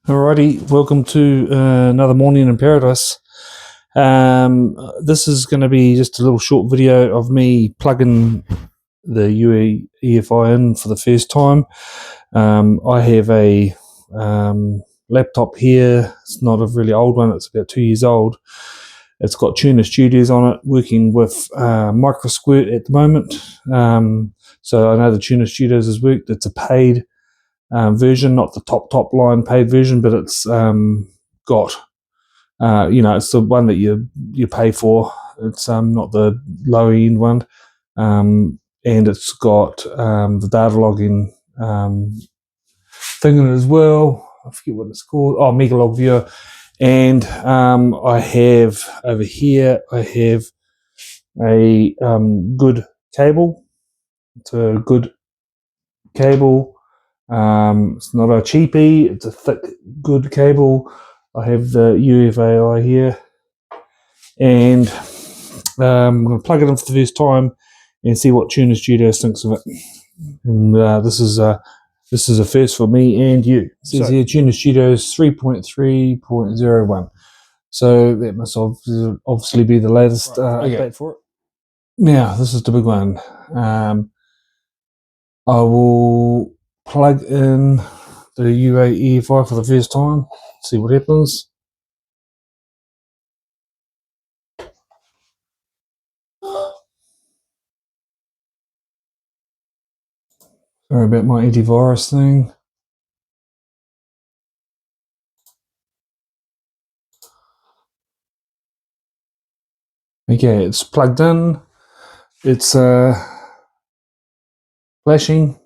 Alrighty, welcome to another morning in paradise. This is going to be just a little short video of me plugging the UAEFI in for the first time. I have a laptop here. It's not a really old one. It's about 2 years old. It's got Tuner Studios on it, working with Micro Squirt at the moment. So I know the Tuner Studios has worked. It's a paid version, not the top line paid version, but it's got it's the one that you pay for. It's not the low end one, and it's got the data logging thing in it as well. I forget what it's called. Oh, Megalog Viewer. And I have over here, I have a good cable. It's a good cable. It's not a cheapie, it's a thick, good cable. I have the UAEFI here, and I'm going to plug it in for the first time and see what Tuner Studios thinks of it. And this is a first for me and you. It says here Tuner Studios 3.3.01. So that must obviously be the latest update for it. Now, this is the big one. I will plug in the UAEFI for the first time, see what happens. Sorry about my antivirus thing. Okay, it's plugged in. It's flashing.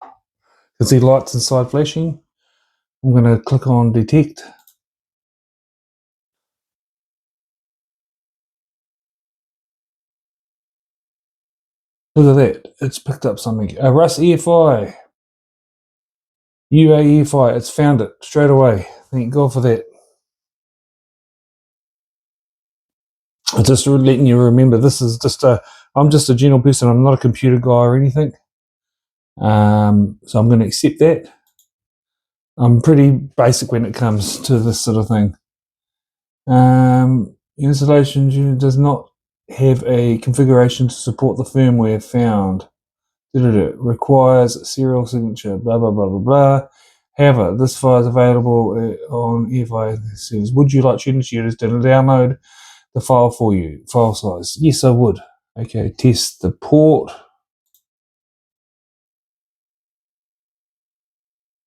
You can see lights inside flashing. I'm going to click on detect. Look at that, it's picked up something. A Rust EFI. UAEFI, it's found it straight away. Thank God for that. I'm just letting you remember, this is just I'm just a general person, I'm not a computer guy or anything. So I'm going to accept that. I'm pretty basic when it comes to this sort of thing. Installation unit does not have a configuration to support the firmware found. It requires a serial signature, blah, blah, blah, blah, blah. However, this file is available on EFI. It says, would you like Tuner Studios to download the file for you? File size. Yes, I would. Okay, test the port.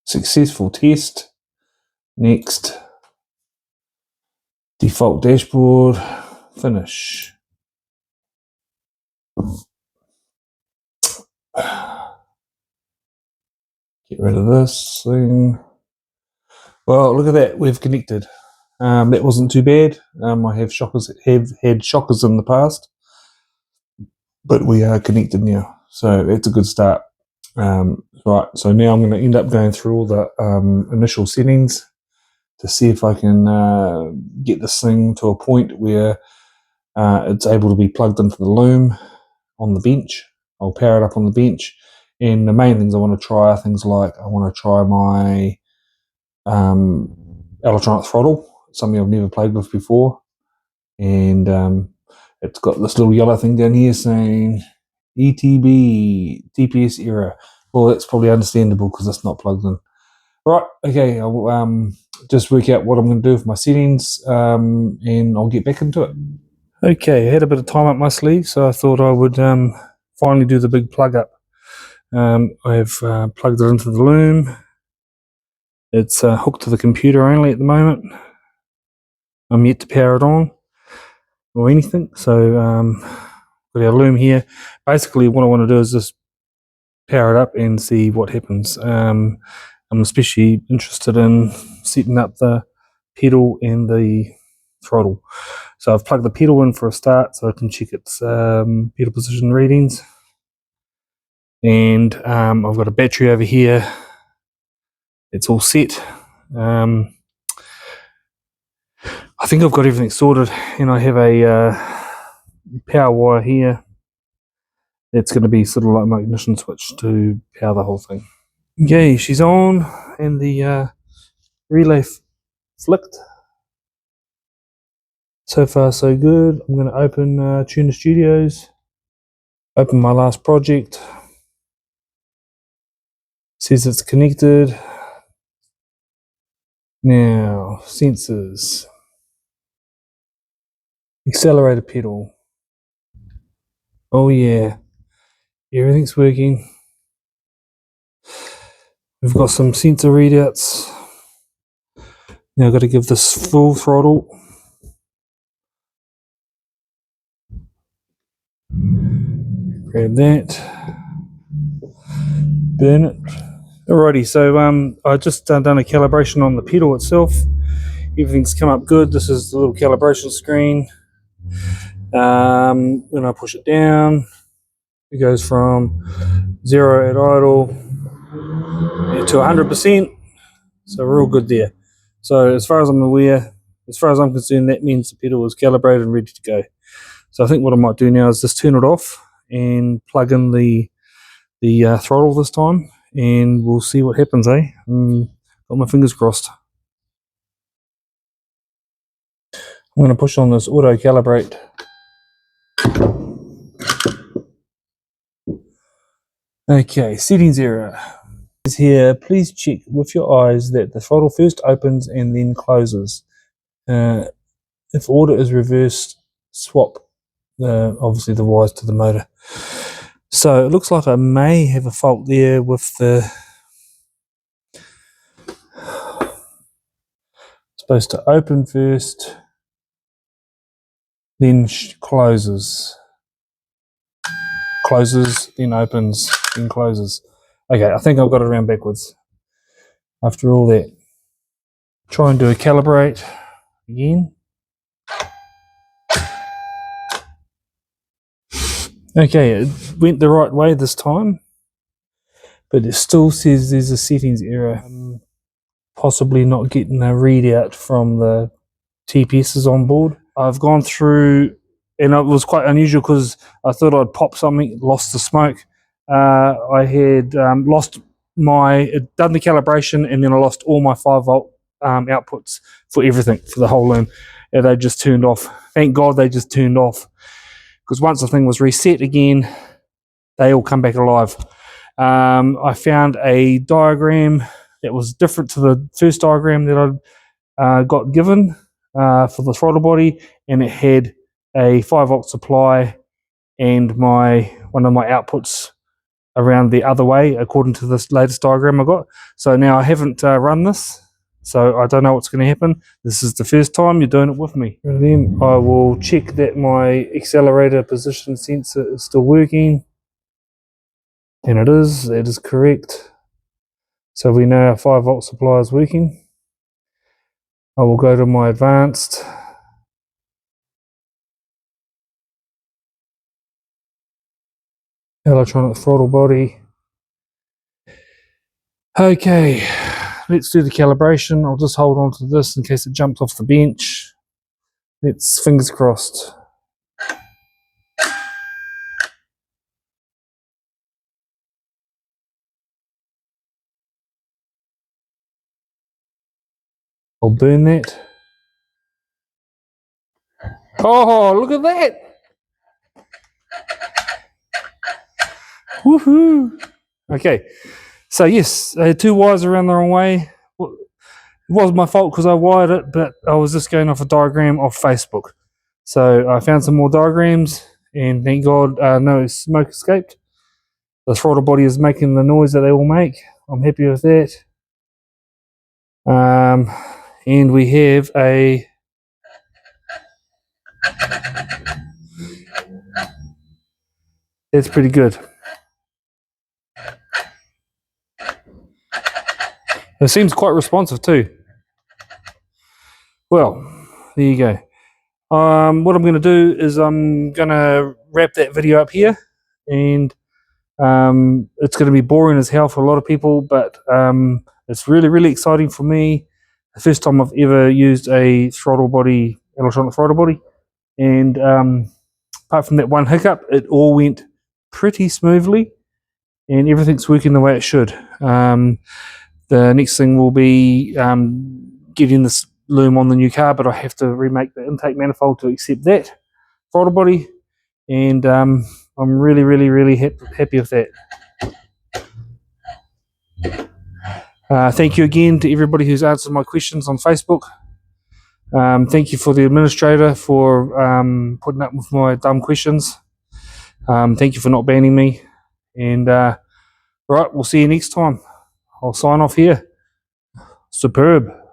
Successful test. Next. Default dashboard. Finish. Get rid of this thing. Well, look at that. We've connected. That wasn't too bad. I have had shockers in the past, but we are connected now, so it's a good start. Right, so now I'm going to end up going through all the initial settings to see if I can get this thing to a point where it's able to be plugged into the loom on the bench. I'll power it up on the bench, and the main things I want to try are things like I want to try my electronic throttle, something I've never played with before, and it's got this little yellow thing down here saying ETB TPS error. Well, that's probably understandable because it's not plugged in. Right, okay, I'll just work out what I'm going to do with my settings, and I'll get back into it. Okay, I had a bit of time up my sleeve, so I thought I would finally do the big plug up. I've plugged it into the loom. It's hooked to the computer only at the moment. I'm yet to power it on or anything, so got our loom here. Basically, what I want to do is just power it up and see what happens. I'm especially interested in setting up the pedal and the throttle. So I've plugged the pedal in for a start so I can check its pedal position readings. And I've got a battery over here. It's all set. I think I've got everything sorted, and I have a power wire here. It's going to be sort of like my ignition switch to power the whole thing. Okay, she's on, and the relay flicked. So far so good. I'm going to open Tuner Studios, open my last project. Says it's connected. Now, sensors, accelerator pedal. Oh yeah, everything's working. We've got some sensor readouts. Now I've got to give this full throttle. Grab that. Burn it. Alrighty, so I just done a calibration on the pedal itself. Everything's come up good. This is the little calibration screen. When I push it down, it goes from 0 at idle to 100%. So we're all good there. So as far as I'm aware, as far as I'm concerned, that means the pedal is calibrated and ready to go. So I think what I might do now is just turn it off and plug in the throttle this time, and we'll see what happens, eh? Got my fingers crossed. I'm going to push on this auto calibrate. Okay, settings error. Here, please check with your eyes that the throttle first opens and then closes. If order is reversed, swap obviously the wires to the motor. So it looks like I may have a fault there with the supposed to open first, then closes, then opens, then closes. Okay, I think I've got it around backwards. After all that, try and do a calibrate again. Okay, it went the right way this time, but it still says there's a settings error. Possibly not getting a readout from the TPSs on board. I've gone through, and it was quite unusual because I thought I'd pop something, lost the smoke. I had lost done the calibration, and then I lost all my 5-volt outputs for everything, for the whole loom. And they just turned off. Thank God they just turned off, because once the thing was reset again, they all come back alive. I found a diagram that was different to the first diagram that I got given for the throttle body, and it had a 5-volt supply and one of my outputs around the other way according to this latest diagram I got. So now I haven't run this, so I don't know what's going to happen. This is the first time you're doing it with me. And then I will check that my accelerator position sensor is still working, and it is. That is correct. So we know our 5-volt supply is working. I will go to my advanced. Electronic throttle body. Okay, let's do the calibration. I'll just hold on to this in case it jumps off the bench. Let's fingers crossed. I'll burn that. Oh, look at that! Woohoo! Okay, so yes, I had 2 wires around the wrong way. It wasn't my fault because I wired it, but I was just going off a diagram off Facebook. So I found some more diagrams, and thank God no smoke escaped. The throttle body is making the noise that they all make. I'm happy with that. And we have a that's pretty good. It seems quite responsive too. Well, there you go. What I'm going to do is I'm going to wrap that video up here, and it's going to be boring as hell for a lot of people, but it's really, really exciting for me. The first time I've ever used a throttle body, electronic throttle body, and apart from that one hiccup, it all went pretty smoothly, and everything's working the way it should. The next thing will be getting this loom on the new car, but I have to remake the intake manifold to accept that throttle body, and I'm really happy with that. Thank you again to everybody who's answered my questions on Facebook. Thank you for the administrator for putting up with my dumb questions. Thank you for not banning me. And right, we'll see you next time. I'll sign off here. Superb.